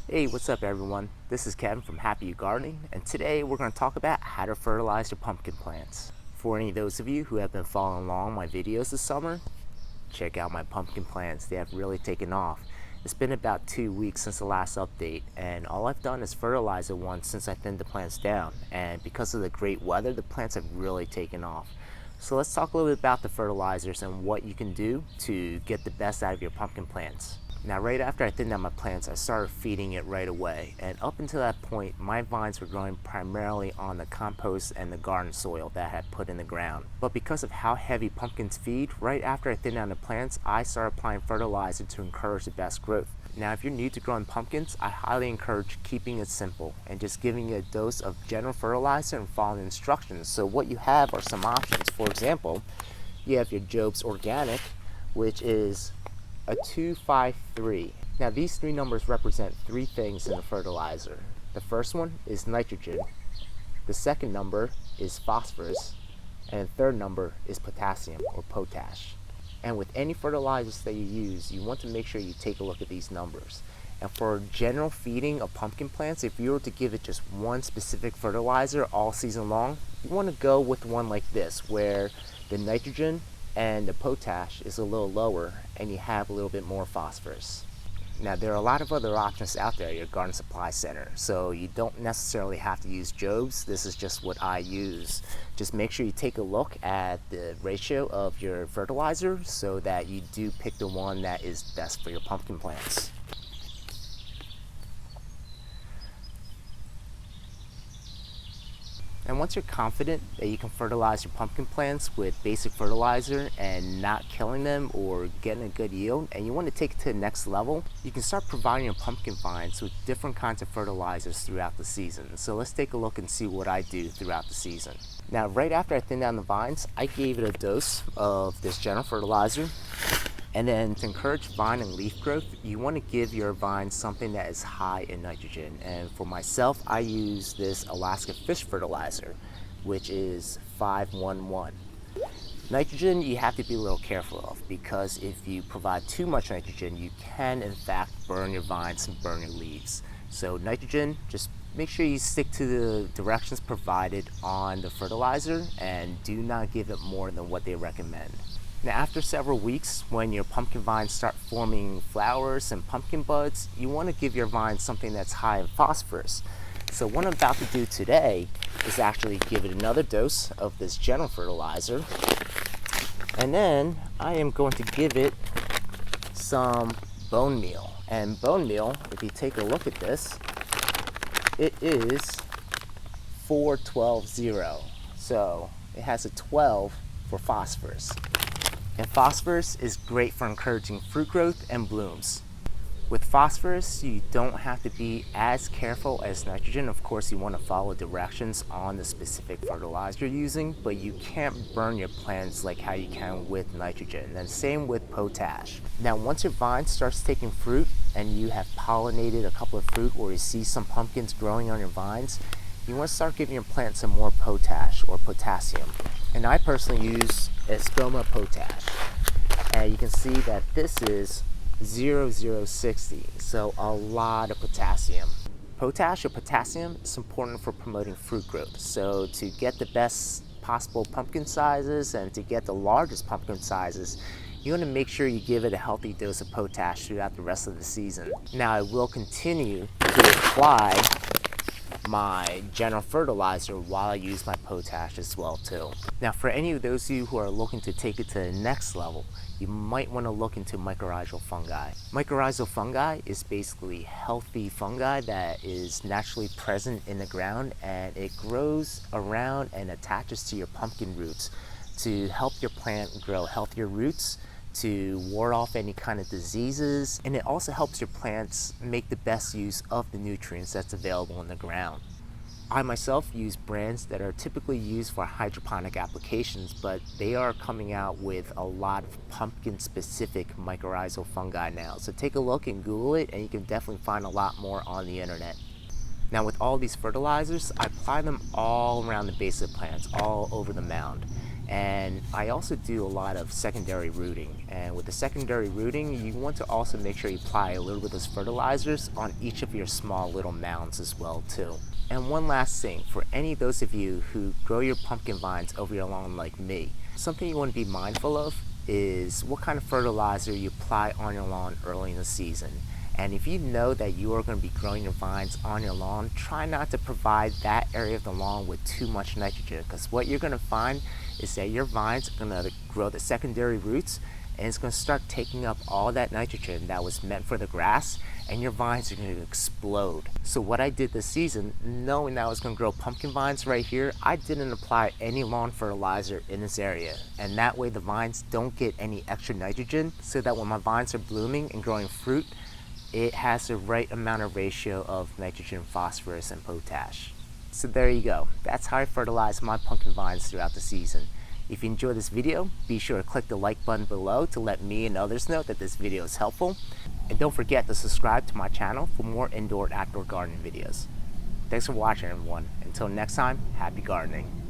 Hey, what's up everyone? This is Kevin from Hapayu Gardening, and today we're going to talk about how to fertilize your pumpkin plants. For any of those of you who have been following along my videos this summer, check out my pumpkin plants. They have really taken off. It's been about 2 weeks since the last update, and all I've done is fertilize it once since I thinned the plants down, and because of the great weather, the plants have really taken off. So let's talk a little bit about the fertilizers and what you can do to get the best out of your pumpkin plants. Now, right after I thinned out my plants, I started feeding it right away. And up until that point, my vines were growing primarily on the compost and the garden soil that I had put in the ground. But because of how heavy pumpkins feed, right after I thinned out the plants, I started applying fertilizer to encourage the best growth. Now, if you're new to growing pumpkins, I highly encourage keeping it simple and just giving it a dose of general fertilizer and following the instructions. So what you have are some options. For example, you have your Job's Organic, which is a 253. Now these three numbers represent three things in the fertilizer. The first one is nitrogen, the second number is phosphorus, and the third number is potassium or potash. And with any fertilizers that you use, you want to make sure you take a look at these numbers. And for general feeding of pumpkin plants, if you were to give it just one specific fertilizer all season long, you want to go with one like this, where the nitrogen and the potash is a little lower and you have a little bit more phosphorus. Now there are a lot of other options out there at your garden supply center, so you don't necessarily have to use Job's. This is just what I use. Just make sure you take a look at the ratio of your fertilizer so that you do pick the one that is best for your pumpkin plants. And once you're confident that you can fertilize your pumpkin plants with basic fertilizer and not killing them or getting a good yield, and you want to take it to the next level, you can start providing your pumpkin vines with different kinds of fertilizers throughout the season. So let's take a look and see what I do throughout the season. Now, right after I thinned down the vines, I gave it a dose of this general fertilizer. And then to encourage vine and leaf growth, you want to give your vines something that is high in nitrogen. And for myself, I use this Alaska Fish Fertilizer, which is 511. Nitrogen you have to be a little careful of, because if you provide too much nitrogen, you can in fact burn your vines and burn your leaves. So nitrogen, just make sure you stick to the directions provided on the fertilizer and do not give it more than what they recommend. Now, after several weeks, when your pumpkin vines start forming flowers and pumpkin buds, you want to give your vines something that's high in phosphorus. So what I'm about to do today is actually give it another dose of this general fertilizer, and then I am going to give it some bone meal. And bone meal, if you take a look at this, it is 4-12-0. So it has a 12 for phosphorus. And phosphorus is great for encouraging fruit growth and blooms. With phosphorus, you don't have to be as careful as nitrogen. Of course, you want to follow directions on the specific fertilizer you're using, but you can't burn your plants like how you can with nitrogen. And same with potash. Now, once your vine starts taking fruit and you have pollinated a couple of fruit, or you see some pumpkins growing on your vines, you want to start giving your plants some more potash or potassium. And I personally use Espoma Potash. And you can see that this is 0060, so a lot of potassium. Potash or potassium is important for promoting fruit growth. So to get the best possible pumpkin sizes and to get the largest pumpkin sizes, you want to make sure you give it a healthy dose of potash throughout the rest of the season. Now, I will continue to apply my general fertilizer while I use my potash as well too. Now, for any of those of you who are looking to take it to the next level, you might want to look into mycorrhizal fungi. Mycorrhizal fungi is basically healthy fungi that is naturally present in the ground, and it grows around and attaches to your pumpkin roots to help your plant grow healthier roots, to ward off any kind of diseases, and it also helps your plants make the best use of the nutrients that's available in the ground. I myself use brands that are typically used for hydroponic applications, but they are coming out with a lot of pumpkin-specific mycorrhizal fungi now. So take a look and Google it, and you can definitely find a lot more on the internet. Now, with all these fertilizers, I apply them all around the base of the plants, all over the mound. And I also do a lot of secondary rooting. And with the secondary rooting, you want to also make sure you apply a little bit of those fertilizers on each of your small little mounds as well too. And one last thing, for any of those of you who grow your pumpkin vines over your lawn like me, something you want to be mindful of is what kind of fertilizer you apply on your lawn early in the season. And if you know that you are going to be growing your vines on your lawn, try not to provide that area of the lawn with too much nitrogen, because what you're going to find is that your vines are going to grow the secondary roots, and it's going to start taking up all that nitrogen that was meant for the grass, and your vines are going to explode. So what I did this season, knowing that I was going to grow pumpkin vines right here, I didn't apply any lawn fertilizer in this area, and that way the vines don't get any extra nitrogen, so that when my vines are blooming and growing fruit, it has the right amount of ratio of nitrogen, phosphorus, and potash. So there you go. That's how I fertilize my pumpkin vines throughout the season. If you enjoyed this video, be sure to click the like button below to let me and others know that this video is helpful. And don't forget to subscribe to my channel for more indoor and outdoor gardening videos. Thanks for watching, everyone. Until next time, happy gardening.